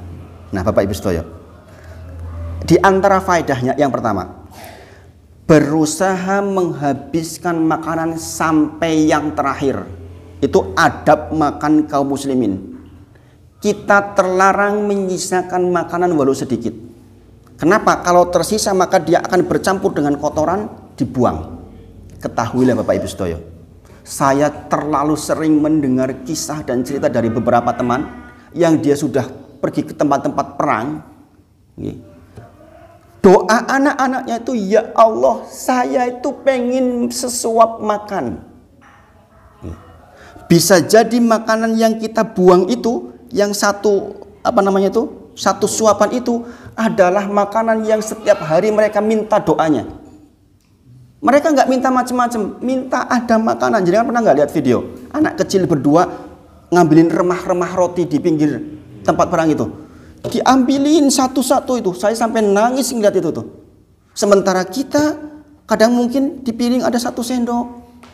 Nah Bapak Ibu sedaya, di antara faedahnya yang pertama, berusaha menghabiskan makanan sampai yang terakhir. Itu adab makan kaum muslimin. Kita terlarang menyisakan makanan walau sedikit. Kenapa? Kalau tersisa maka dia akan bercampur dengan kotoran, dibuang. Ketahuilah Bapak Ibu sedaya, saya terlalu sering mendengar kisah dan cerita dari beberapa teman yang dia sudah pergi ke tempat-tempat perang. Doa anak-anaknya itu, ya Allah, saya itu pengen sesuap makan. Bisa jadi makanan yang kita buang itu, yang satu satu suapan itu adalah makanan yang setiap hari mereka minta doanya. Mereka nggak minta macam-macam, minta ada makanan. Jadi kan pernah nggak lihat video anak kecil berdua ngambilin remah-remah roti di pinggir tempat perang itu, diambilin satu-satu itu. Saya sampai nangis ngeliat itu tuh. Sementara kita kadang mungkin di piring ada 1 sendok,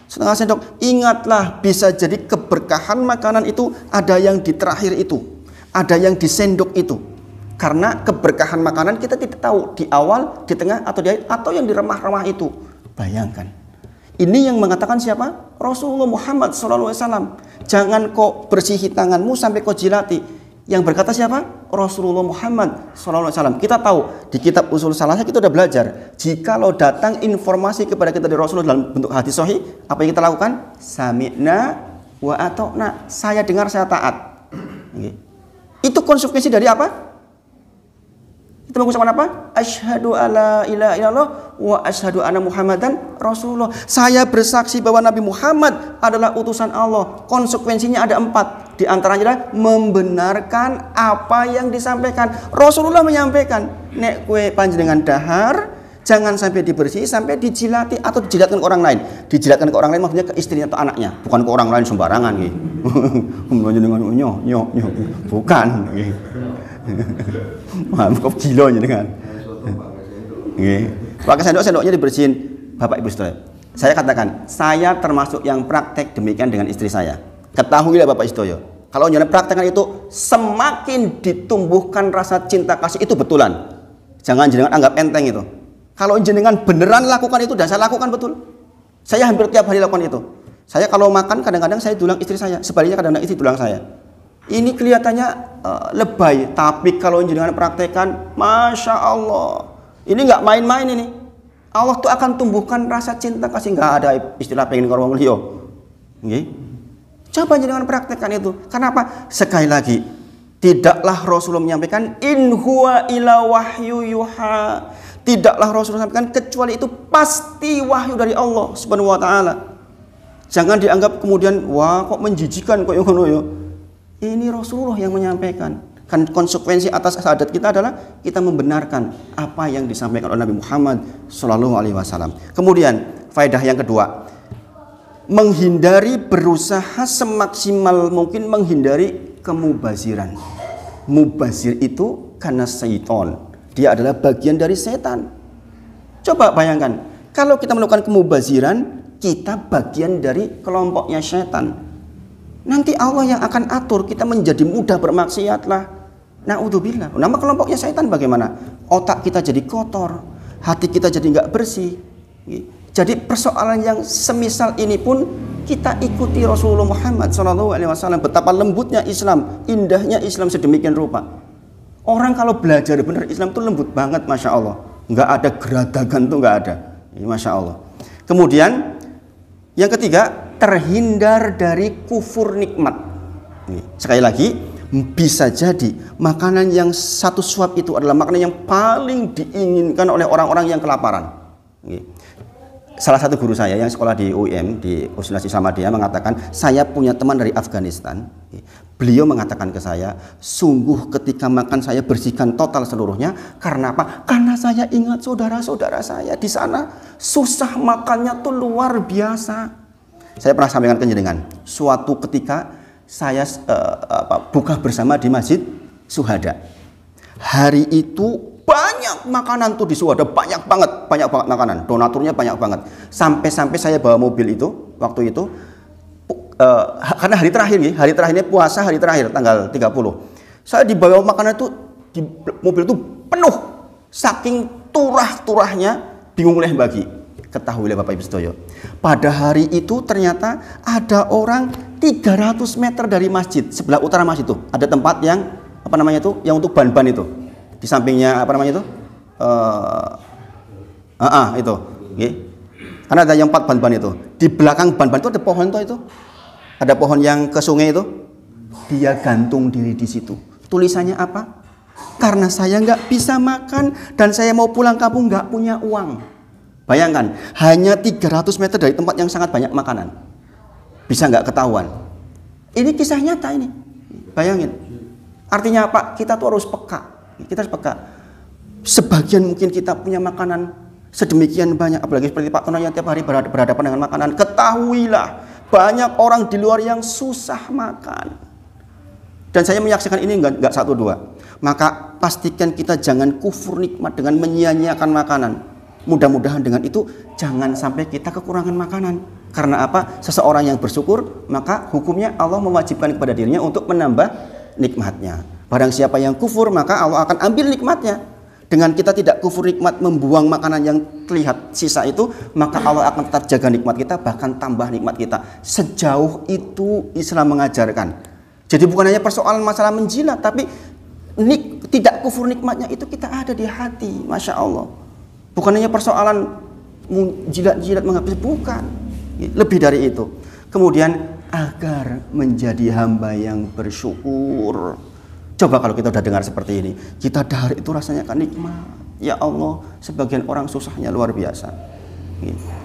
setengah sendok. Ingatlah, bisa jadi keberkahan makanan itu ada yang di terakhir itu, ada yang di sendok itu. Karena keberkahan makanan kita tidak tahu di awal, di tengah, atau di akhir, atau yang di remah-remah itu. Bayangkan. Ini yang mengatakan siapa? Rasulullah Muhammad SAW. Jangan kok bersihi tanganmu sampai kau jilati. Yang berkata siapa? Rasulullah Muhammad SAW. Kita tahu di kitab Usul Salasah kita sudah belajar, jikalau datang informasi kepada kita dari Rasulullah dalam bentuk hadis sahih, apa yang kita lakukan? Sami'na wa ata'na. Saya dengar, saya taat. Itu konsekuensi dari apa? Kita mengucapkan apa? Asyhadu alla ilaha illallah wa asyhadu anna Muhammadan Rasulullah. Saya bersaksi bahwa Nabi Muhammad adalah utusan Allah. Konsekuensinya ada 4. Di antaranya adalah membenarkan apa yang disampaikan. Rasulullah menyampaikan, nek kue panjenengan dahar, jangan sampai dibersih, sampai dijilati atau dijilatkan ke orang lain. Dijilatkan ke orang lain maksudnya ke istrinya atau anaknya, bukan ke orang lain sembarangan gitu. Bukan. Kok gila dengan. Pakai sendoknya dibersihin. Bapak Ibu Saudara, saya katakan, saya termasuk yang praktek demikian dengan istri saya. Ketahuilah Bapak Ibu Saudara, kalau jenengan praktekkan itu, semakin ditumbuhkan rasa cinta kasih itu betulan. Jangan jenengan anggap enteng itu. Kalau jenengan beneran lakukan itu, dan saya lakukan betul. Saya hampir tiap hari lakukan itu. Saya kalau makan kadang-kadang saya dulang istri saya, sebaliknya kadang-kadang istri dulang saya. Ini kelihatannya lebay, tapi kalau jenengan praktekkan, Masya Allah, ini nggak main-main ini. Allah tuh akan tumbuhkan rasa cinta kasih, nggak ada istilah pengen ke orang beliau. Coba jenengan praktekkan itu. Kenapa? Sekali lagi, tidaklah Rasulullah menyampaikan in huwa ila wahyu yuha. Tidaklah Rasulullah menyampaikan kecuali itu pasti wahyu dari Allah Subhanahu wa taala. Jangan dianggap kemudian wah kok menjijikan kok ngono ya. Ini Rasulullah yang menyampaikan. Kan konsekuensi atas syahadat kita adalah kita membenarkan apa yang disampaikan oleh Nabi Muhammad Shallallahu Alaihi Wasallam. Kemudian faedah yang kedua, menghindari, berusaha semaksimal mungkin menghindari kemubaziran. Mubazir itu karena syaitan, dia adalah bagian dari setan. Coba bayangkan, kalau kita melakukan kemubaziran, kita bagian dari kelompoknya setan. Nanti Allah yang akan atur kita menjadi mudah bermaksiat lah. Na'udzubillah. Nama kelompoknya setan bagaimana? Otak kita jadi kotor, hati kita jadi nggak bersih. Jadi persoalan yang semisal ini pun kita ikuti Rasulullah Muhammad SAW. Betapa lembutnya Islam, indahnya Islam sedemikian rupa. Orang kalau belajar benar Islam itu lembut banget, Masya Allah. Nggak ada geradagan tuh, nggak ada. Masya Allah. Kemudian yang ketiga, terhindar dari kufur nikmat. Sekali lagi, bisa jadi makanan yang satu suap itu adalah makanan yang paling diinginkan oleh orang-orang yang kelaparan. salah satu guru saya yang sekolah di UIM di Universitas Muhammadiyah mengatakan, saya punya teman dari Afghanistan. Beliau mengatakan ke saya, sungguh ketika makan saya bersihkan total seluruhnya. Karena apa? Karena saya ingat saudara-saudara saya di sana susah makannya tuh luar biasa. Saya pernah sampaikan ke jenengan, suatu ketika saya buka bersama di Masjid Syuhada. Hari itu banyak makanan tuh di Syuhada, banyak banget makanan, donaturnya banyak banget. Sampai-sampai saya bawa mobil itu waktu itu, karena hari terakhirnya puasa, hari terakhir tanggal 30. Saya dibawa makanan itu di mobil itu penuh, saking turah-turahnya bingung oleh bagi. Ketahuilah Bapak Ibu Sedoyo, pada hari itu ternyata ada orang 300 meter dari masjid, sebelah utara masjid itu ada tempat yang apa namanya itu, yang untuk ban-ban itu, di sampingnya apa namanya itu, itu, okay. Karena ada yang 4 ban-ban itu, di belakang ban-ban itu ada pohon itu, ada pohon yang ke sungai itu, dia gantung diri di situ. Tulisannya apa? Karena saya nggak bisa makan dan saya mau pulang kampung nggak punya uang. Bayangkan, hanya 300 meter dari tempat yang sangat banyak makanan. Bisa nggak ketahuan? Ini kisah nyata ini. Bayangin. Artinya apa? Kita tuh harus peka. Kita harus peka. Sebagian mungkin kita punya makanan sedemikian banyak. Apalagi seperti Pak Tono yang tiap hari berhadapan dengan makanan. Ketahuilah, banyak orang di luar yang susah makan. Dan saya menyaksikan ini nggak 1-2. Maka pastikan kita jangan kufur nikmat dengan menyia-nyiakan makanan. Mudah-mudahan dengan itu jangan sampai kita kekurangan makanan. Karena apa? Seseorang yang bersyukur, maka hukumnya Allah mewajibkan kepada dirinya untuk menambah nikmatnya. Barang siapa yang kufur, maka Allah akan ambil nikmatnya. Dengan kita tidak kufur nikmat, membuang makanan yang terlihat sisa itu, maka Allah akan tetap jaga nikmat kita, bahkan tambah nikmat kita. Sejauh itu Islam mengajarkan. Jadi bukan hanya persoalan masalah menjilat, tapi tidak kufur nikmatnya itu kita ada di hati. Masya Allah. Bukan hanya persoalan jilat-jilat menghabis, bukan. Lebih dari itu. Kemudian agar menjadi hamba yang bersyukur. Coba kalau kita udah dengar seperti ini, kita dahar itu rasanya kan nikmat. Ya Allah, sebagian orang susahnya luar biasa.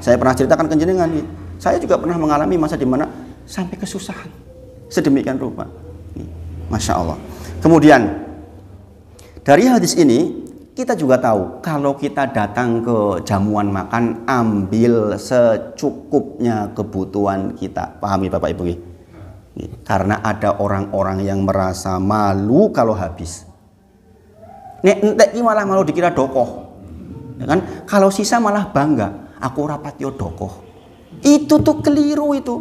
Saya pernah ceritakan ke jenengan, saya juga pernah mengalami masa di mana sampai kesusahan. Sedemikian rupa. Masya Allah. Kemudian dari hadis ini kita juga tahu, kalau kita datang ke jamuan makan, ambil secukupnya kebutuhan kita. Pahami Bapak Ibu? Karena ada orang-orang yang merasa malu kalau habis. Nek entek malah malu dikira dokoh. Ya kan? Kalau sisa malah bangga, aku rapatyo dokoh. Itu tuh keliru itu.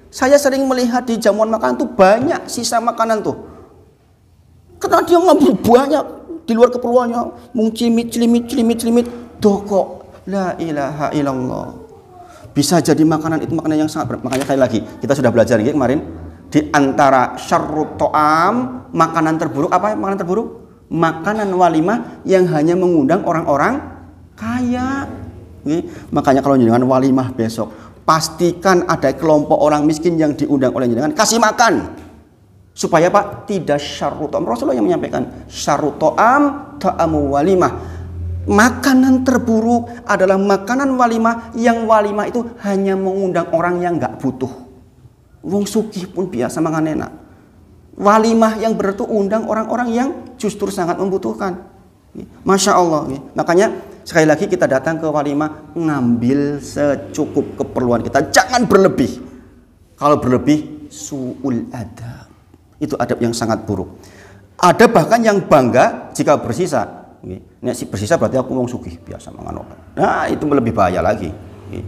Saya sering melihat di jamuan makan tuh banyak sisa makanan tuh. Karena dia ngambil banyak. Di luar keperluannya, celimit, doko. La ilaha illallah. Bisa jadi makanan itu makanan yang sangat berat. Makanya sekali lagi, kita sudah belajar ya kemarin. Di antara syarrut to'am, makanan terburuk, apa makanan terburuk? Makanan walimah yang hanya mengundang orang-orang kaya. Makanya kalau jenengan walimah besok, pastikan ada kelompok orang miskin yang diundang oleh jenengan, kasih makan. Supaya Pak tidak syarrutom. Rasulullah yang menyampaikan syarrutoam ta'amu walimah. Makanan terburuk adalah makanan walimah yang walimah itu hanya mengundang orang yang nggak butuh. Wong sugih pun biasa makan enak. Walimah yang berarti undang orang-orang yang justru sangat membutuhkan. Masya Allah. Makanya sekali lagi kita datang ke walimah, ngambil secukup keperluan kita. Jangan berlebih. Kalau berlebih su'ul adab. Itu adab yang sangat buruk. Ada bahkan yang bangga jika bersisa. Nek si bersisa berarti aku wong sugih biasa mangan obat. Nah, itu lebih bahaya lagi.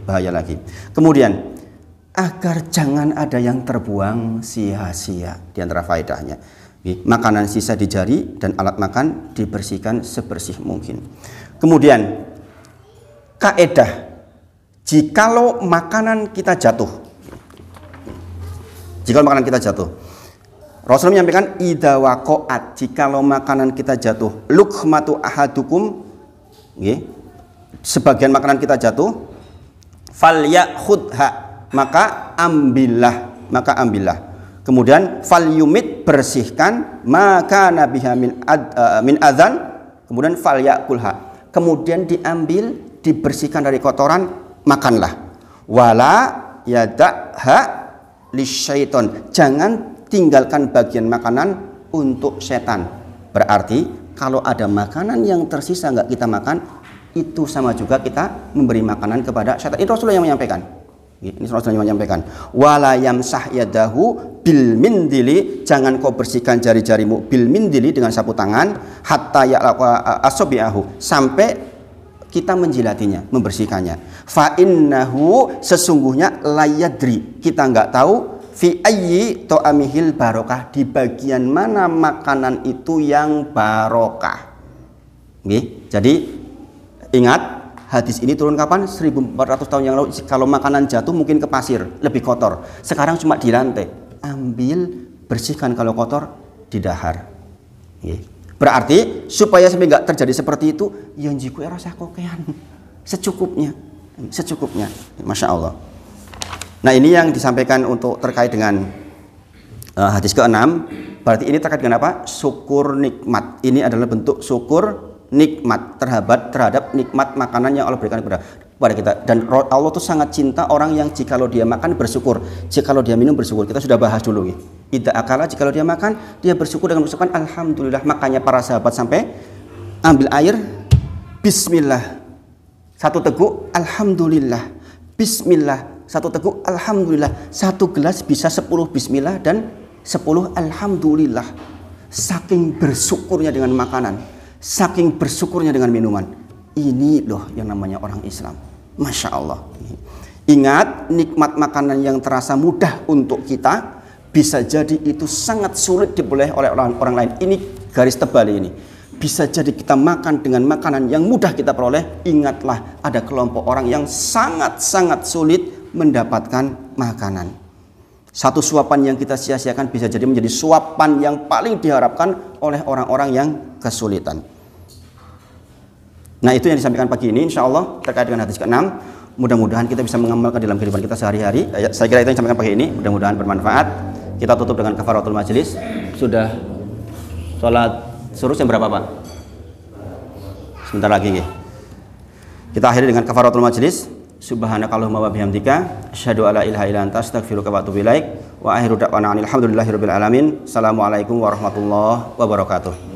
Bahaya lagi. Kemudian agar jangan ada yang terbuang sia-sia, di antara faedahnya. Makanan sisa di jari dan alat makan dibersihkan sebersih mungkin. Kemudian kaedah, jikalau makanan kita jatuh, Rasulullah menyampaikan idza waqa'at, jikalau makanan kita jatuh, luqmatu ahadukum, sebagian makanan kita jatuh, falyakhudha, maka ambillah. Kemudian falyumit, bersihkan, maka nabiha min adzan, kemudian falyakulha. Kemudian diambil, dibersihkan dari kotoran, makanlah. Wala yada'ha lisyaiton, jangan tinggalkan bagian makanan untuk setan. Berarti kalau ada makanan yang tersisa nggak kita makan, itu sama juga kita memberi makanan kepada setan. Itu Rasulullah yang menyampaikan. Ini Rasulullah yang menyampaikan. Wala yamsah yadahu bil mindili, jangan kau bersihkan jari-jarimu bil mindili dengan sapu tangan, hatta ya'laqa asabi'ahu, sampai kita menjilatinya, membersihkannya. Fa innahu, sesungguhnya layadri, kita nggak tahu fi ayyi ta'amihil barokah, di bagian mana makanan itu yang barokah. Oke, jadi ingat, hadis ini turun kapan? 1400 tahun yang lalu. Kalau makanan jatuh mungkin ke pasir, lebih kotor. Sekarang cuma di lantai. Ambil, bersihkan kalau kotor, didahar. Oke. Berarti supaya sampai nggak terjadi seperti itu, yang jiku rasa kokean, secukupnya, masya Allah. Nah, ini yang disampaikan untuk terkait dengan hadis ke-6. Berarti ini terkait dengan apa? Syukur nikmat. Ini adalah bentuk syukur nikmat terhadap nikmat makanan yang Allah berikan kepada kita. Dan Allah tuh sangat cinta orang yang jikalau dia makan bersyukur, jikalau dia minum bersyukur. Kita sudah bahas dulu ya. Idza akala, jikalau dia makan, dia bersyukur dengan mengucapkan alhamdulillah. Makanya para sahabat sampai ambil air, bismillah, satu teguk alhamdulillah, bismillah, satu teguk alhamdulillah. Satu gelas bisa 10 bismillah dan 10 alhamdulillah. Saking bersyukurnya dengan makanan, saking bersyukurnya dengan minuman. Ini loh yang namanya orang Islam. Masya Allah. Ingat, nikmat makanan yang terasa mudah untuk kita, bisa jadi itu sangat sulit diperoleh oleh orang lain. Ini garis tebal ini. Bisa jadi kita makan dengan makanan yang mudah kita peroleh. Ingatlah, ada kelompok orang yang sangat-sangat sulit mendapatkan makanan. Satu suapan yang kita sia-siakan bisa jadi menjadi suapan yang paling diharapkan oleh orang-orang yang kesulitan. Nah, itu yang disampaikan pagi ini, insya Allah terkait dengan hadis ke-6. Mudah-mudahan kita bisa mengamalkan dalam kehidupan kita sehari-hari. Saya kira itu yang disampaikan pagi ini, mudah-mudahan bermanfaat. Kita tutup dengan kafaratul majelis. Sudah sholat suruh jam berapa, Pak? Sebentar lagi ya. Kita akhiri dengan kafaratul majelis. Subhanakallahumma wa bihamdika asyhadu alla ilaha illa anta astaghfiruka wa atubu ilaik. Wa akhiru da'wana alhamdulillahirabbil alamin. Assalamualaikum warahmatullahi wabarakatuh.